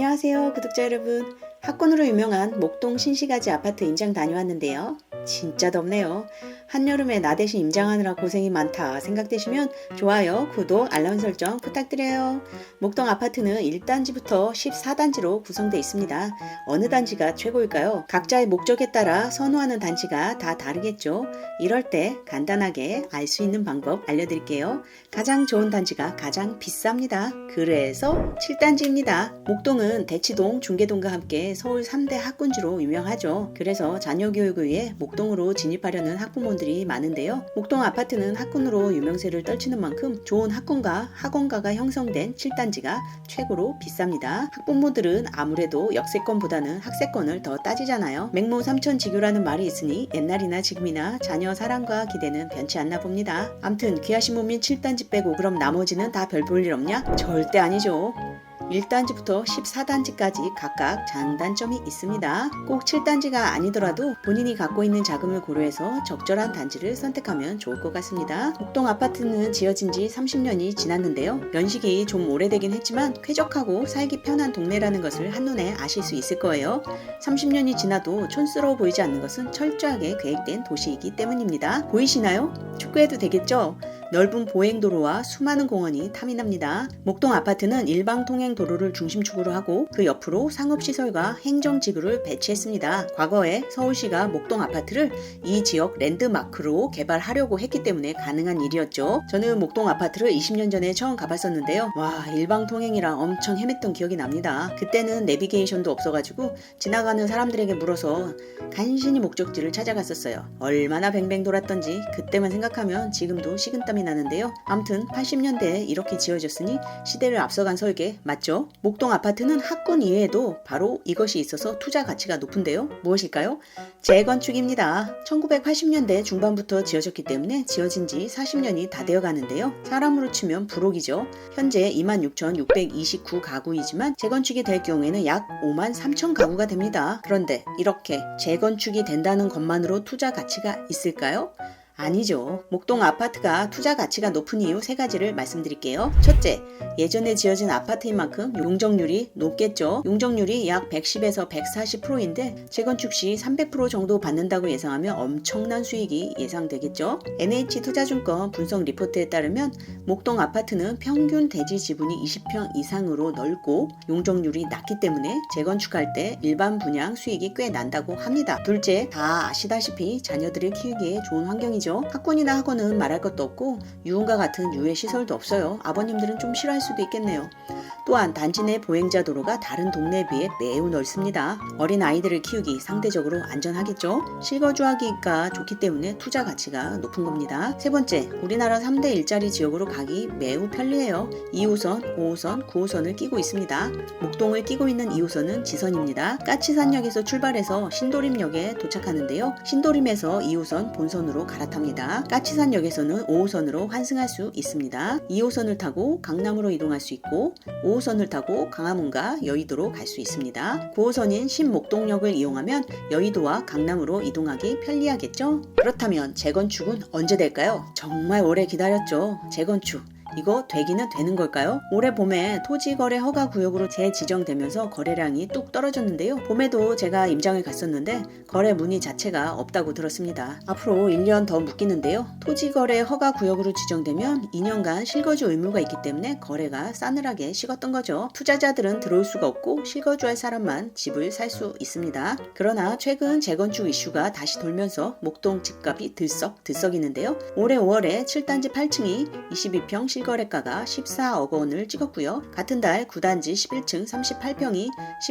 안녕하세요 구독자 여러분. 학군으로 유명한 목동 신시가지 아파트 임장 다녀왔는데요. 진짜 덥네요. 한여름에 나 대신 임장하느라 고생이 많다 생각되시면 좋아요, 구독, 알람 설정 부탁드려요. 목동 아파트는 1단지부터 14단지로 구성되어 있습니다. 어느 단지가 최고일까요? 각자의 목적에 따라 선호하는 단지가 다 다르겠죠. 이럴 때 간단하게 알 수 있는 방법 알려드릴게요. 가장 좋은 단지가 가장 비쌉니다. 그래서 7단지입니다. 목동은 대치동, 중계동과 함께 서울 3대 학군지로 유명하죠. 그래서 자녀 교육을 위해 목동으로 진입하려는 학부모들이 많은데요. 목동 아파트는 학군으로 유명세를 떨치는 만큼 좋은 학군과 학원가가 형성된 7단지가 최고로 비쌉니다. 학부모들은 아무래도 역세권보다는 학세권을 더 따지잖아요. 맹모 삼천지교라는 말이 있으니 옛날이나 지금이나 자녀 사랑과 기대는 변치 않나 봅니다. 암튼 귀하신 몸인 7단지 빼고 그럼 나머지는 다 별 볼 일 없냐? 절대 아니죠. 1단지부터 14단지까지 각각 장단점이 있습니다. 꼭 7단지가 아니더라도 본인이 갖고 있는 자금을 고려해서 적절한 단지를 선택하면 좋을 것 같습니다. 목동 아파트는 지어진 지 30년이 지났는데요. 연식이 좀 오래되긴 했지만 쾌적하고 살기 편한 동네라는 것을 한눈에 아실 수 있을 거예요. 30년이 지나도 촌스러워 보이지 않는 것은 철저하게 계획된 도시이기 때문입니다. 보이시나요? 축구해도 되겠죠? 넓은 보행도로와 수많은 공원이 탐이 납니다. 목동 아파트는 일방 통행 도로를 중심축으로 하고 그 옆으로 상업시설과 행정지구를 배치했습니다. 과거에 서울시가 목동 아파트를 이 지역 랜드마크로 개발하려고 했기 때문에 가능한 일이었죠. 저는 목동 아파트를 20년 전에 처음 가봤었는데요. 와, 일방 통행이라 엄청 헤맸던 기억이 납니다. 그때는 내비게이션도 없어가지고 지나가는 사람들에게 물어서 간신히 목적지를 찾아갔었어요. 얼마나 뱅뱅 돌았던지 그때만 생각하면 지금도 식은땀이 나는데요. 암튼 80년대에 이렇게 지어졌으니 시대를 앞서간 설계 맞죠? 목동 아파트는 학군 이외에도 바로 이것이 있어서 투자 가치가 높은데요. 무엇일까요? 재건축입니다. 1980년대 중반부터 지어졌기 때문에 지어진 지 40년이 다 되어 가는데요. 사람으로 치면 불옥이죠. 현재 26,629 가구이지만 재건축이 될 경우에는 약 5만 3천 가구가 됩니다. 그런데 이렇게 재건축이 된다는 것만으로 투자 가치가 있을까요? 아니죠. 목동 아파트가 투자 가치가 높은 이유 3가지를 말씀드릴게요. 첫째, 예전에 지어진 아파트인 만큼 용적률이 높겠죠. 용적률이 약 110에서 140%인데 재건축 시 300% 정도 받는다고 예상하면 엄청난 수익이 예상되겠죠. NH투자증권 분석 리포트에 따르면 목동 아파트는 평균 대지 지분이 20평 이상으로 넓고 용적률이 낮기 때문에 재건축할 때 일반 분양 수익이 꽤 난다고 합니다. 둘째, 다 아시다시피 자녀들을 키우기에 좋은 환경이죠. 학군이나 학원은 말할 것도 없고 유흥과 같은 유해 시설도 없어요. 아버님들은 좀 싫어할 수도 있겠네요. 또한 단지 내 보행자 도로가 다른 동네에 비해 매우 넓습니다. 어린 아이들을 키우기 상대적으로 안전하겠죠. 실거주하기가 좋기 때문에 투자 가치가 높은 겁니다. 세 번째, 우리나라 3대 일자리 지역으로 가기 매우 편리해요. 2호선, 5호선, 9호선을 끼고 있습니다. 목동을 끼고 있는 2호선은 지선입니다. 까치산역에서 출발해서 신도림역에 도착하는데요. 신도림에서 2호선 본선으로 갈아탑니다. 까치산역에서는 5호선으로 환승할 수 있습니다. 2호선을 타고 강남으로 이동할 수 있고 5호선을 타고 강화문과 여의도로 갈 수 있습니다. 9호선인 신목동역을 이용하면 여의도와 강남으로 이동하기 편리하겠죠? 그렇다면 재건축은 언제 될까요? 정말 오래 기다렸죠. 재건축. 이거 되기는 되는 걸까요? 올해 봄에 토지거래 허가구역으로 재지정되면서 거래량이 뚝 떨어졌는데요. 봄에도 제가 임장을 갔었는데 거래 문의 자체가 없다고 들었습니다. 앞으로 1년 더 묶이는데요. 토지거래 허가구역으로 지정되면 2년간 실거주 의무가 있기 때문에 거래가 싸늘하게 식었던 거죠. 투자자들은 들어올 수가 없고 실거주할 사람만 집을 살 수 있습니다. 그러나 최근 재건축 이슈가 다시 돌면서 목동 집값이 들썩이는데요. 올해 5월에 7단지 8층이 22평 실거래가가 14억 원을 찍었고요. 같은 달 9단지 11층 38평이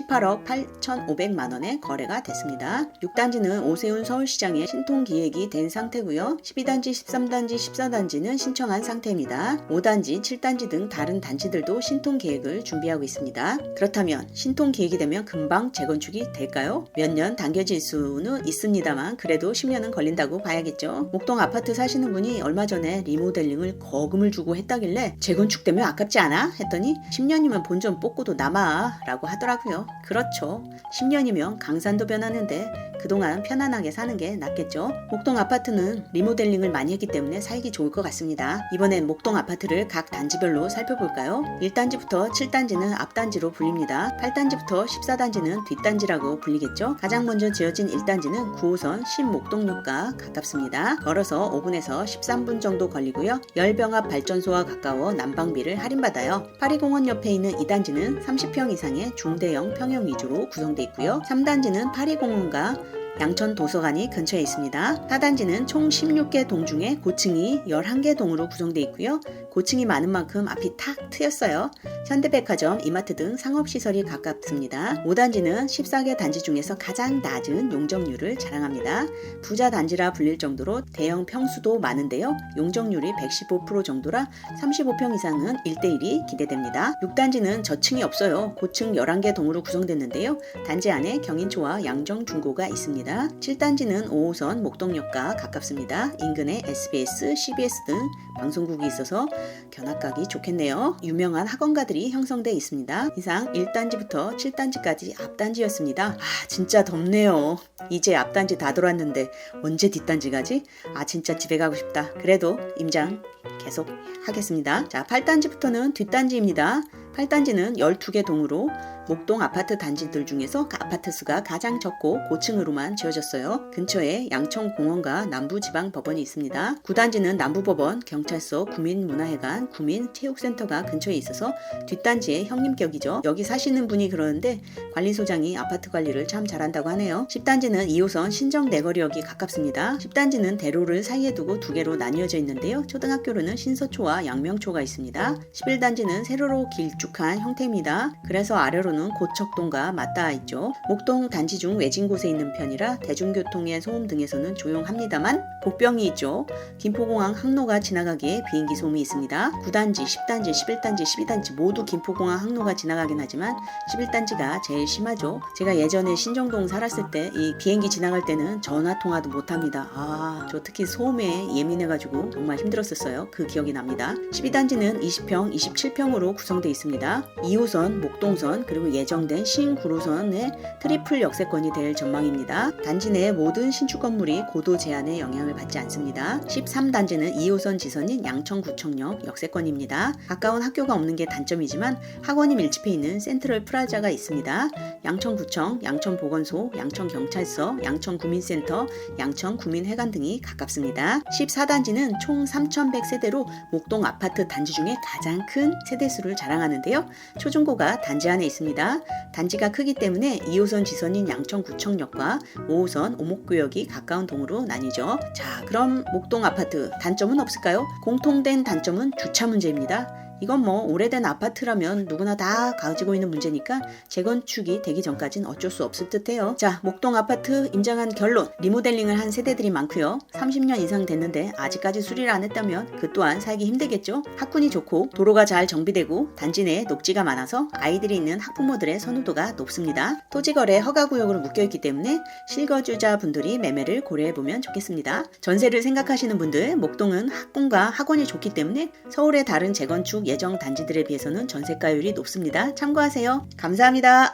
18억 8,500만 원에 거래가 됐습니다. 6단지는 오세훈 서울시장의 신통기획이 된 상태고요. 12단지, 13단지, 14단지는 신청한 상태입니다. 5단지, 7단지 등 다른 단지들도 신통계획을 준비하고 있습니다. 그렇다면 신통계획이 되면 금방 재건축이 될까요? 몇 년 당겨질 수는 있습니다만 그래도 10년은 걸린다고 봐야겠죠. 목동 아파트 사시는 분이 얼마 전에 리모델링을 거금을 주고 했다길래 하길래 재건축 되면 아깝지 않아? 했더니 10년이면 본전 뽑고도 남아 라고 하더라고요. 그렇죠. 10년이면 강산도 변하는데 그동안 편안하게 사는 게 낫겠죠. 목동 아파트는 리모델링을 많이 했기 때문에 살기 좋을 것 같습니다. 이번엔 목동 아파트를 각 단지별로 살펴볼까요? 1단지부터 7단지는 앞단지로 불립니다. 8단지부터 14단지는 뒷단지라고 불리겠죠. 가장 먼저 지어진 1단지는 9호선 신목동역과 가깝습니다. 걸어서 5분에서 13분 정도 걸리고요. 열병합 발전소와 가까워 난방비를 할인받아요. 파리공원 옆에 있는 2단지는 30평 이상의 중대형 평형 위주로 구성되어 있고요. 3단지는 파리공원과 양천 도서관이 근처에 있습니다. 4단지는 총 16개 동 중에 고층이 11개 동으로 구성되어 있고요. 고층이 많은 만큼 앞이 탁 트였어요. 현대백화점, 이마트 등 상업시설이 가깝습니다. 5단지는 14개 단지 중에서 가장 낮은 용적률을 자랑합니다. 부자 단지라 불릴 정도로 대형 평수도 많은데요. 용적률이 115% 정도라 35평 이상은 1대1이 기대됩니다. 6단지는 저층이 없어요. 고층 11개 동으로 구성됐는데요. 단지 안에 경인초와 양정중고가 있습니다. 7단지는 5호선 목동역과 가깝습니다. 인근에 SBS, CBS 등 방송국이 있어서 견학가기 좋겠네요. 유명한 학원가들이 형성되어 있습니다. 이상 1단지부터 7단지까지 앞단지였습니다. 진짜 덥네요. 이제 앞단지 다 돌았는데 언제 뒷단지 가지? 진짜 집에 가고 싶다. 그래도 임장 계속 하겠습니다. 자, 8단지부터는 뒷단지입니다. 8단지는 12개 동으로 목동 아파트 단지들 중에서 아파트 수가 가장 적고 고층으로만 지어졌어요. 근처에 양천공원과 남부지방법원이 있습니다. 9단지는 남부법원, 경찰서, 구민문화회관, 구민체육센터가 근처에 있어서 뒷단지의 형님격이죠. 여기 사시는 분이 그러는데 관리소장이 아파트 관리를 참 잘한다고 하네요. 10단지는 2호선 신정내거리역이 가깝습니다. 10단지는 대로를 사이에 두고 두 개로 나뉘어져 있는데요. 초등학교로는 신서초와 양명초가 있습니다. 11단지는 세로로 길쭉한 형태입니다. 그래서 아래로는 고척동과 맞닿아 있죠. 목동 단지 중 외진 곳에 있는 편이라 대중교통의 소음 등에서는 조용합니다만 복병이 있죠. 김포공항 항로가 지나가기에 비행기 소음이 있습니다. 9단지, 10단지, 11단지, 12단지 모두 김포공항 항로가 지나가긴 하지만 11단지가 제일 심하죠. 제가 예전에 신정동 살았을 때 이 비행기 지나갈 때는 전화통화도 못합니다. 저 특히 소음에 예민해가지고 정말 힘들었었어요. 그 기억이 납니다. 12단지는 20평, 27평으로 구성되어 있습니다. 2호선, 목동선, 그리고 예정된 신구로선의 트리플 역세권이 될 전망입니다. 단지 내 모든 신축 건물이 고도 제한의 영향을 받지 않습니다. 13단지는 2호선 지선인 양천구청역 역세권입니다. 가까운 학교가 없는 게 단점이지만 학원이 밀집해 있는 센트럴 프라자가 있습니다. 양천구청, 양천보건소, 양천경찰서, 양천구민센터, 양천구민회관 등이 가깝습니다. 14단지는 총 3,100세대로 목동 아파트 단지 중에 가장 큰 세대수를 자랑하는데요. 초중고가 단지 안에 있습니다. 단지가 크기 때문에 2호선 지선인 양천구청역과 5호선 오목구역이 가까운 동으로 나뉘죠. 자, 그럼 목동 아파트 단점은 없을까요? 공통된 단점은 주차 문제입니다. 이건 뭐 오래된 아파트라면 누구나 다 가지고 있는 문제니까 재건축이 되기 전까진 어쩔 수 없을 듯해요. 자, 목동 아파트 임장한 결론. 리모델링을 한 세대들이 많고요. 30년 이상 됐는데 아직까지 수리를 안 했다면 그 또한 살기 힘들겠죠. 학군이 좋고 도로가 잘 정비되고 단지 내에 녹지가 많아서 아이들이 있는 학부모들의 선호도가 높습니다. 토지거래 허가구역으로 묶여있기 때문에 실거주자분들이 매매를 고려해보면 좋겠습니다. 전세를 생각하시는 분들, 목동은 학군과 학원이 좋기 때문에 서울의 다른 재건축 예정 단지들에 비해서는 전세가율이 높습니다. 참고하세요. 감사합니다.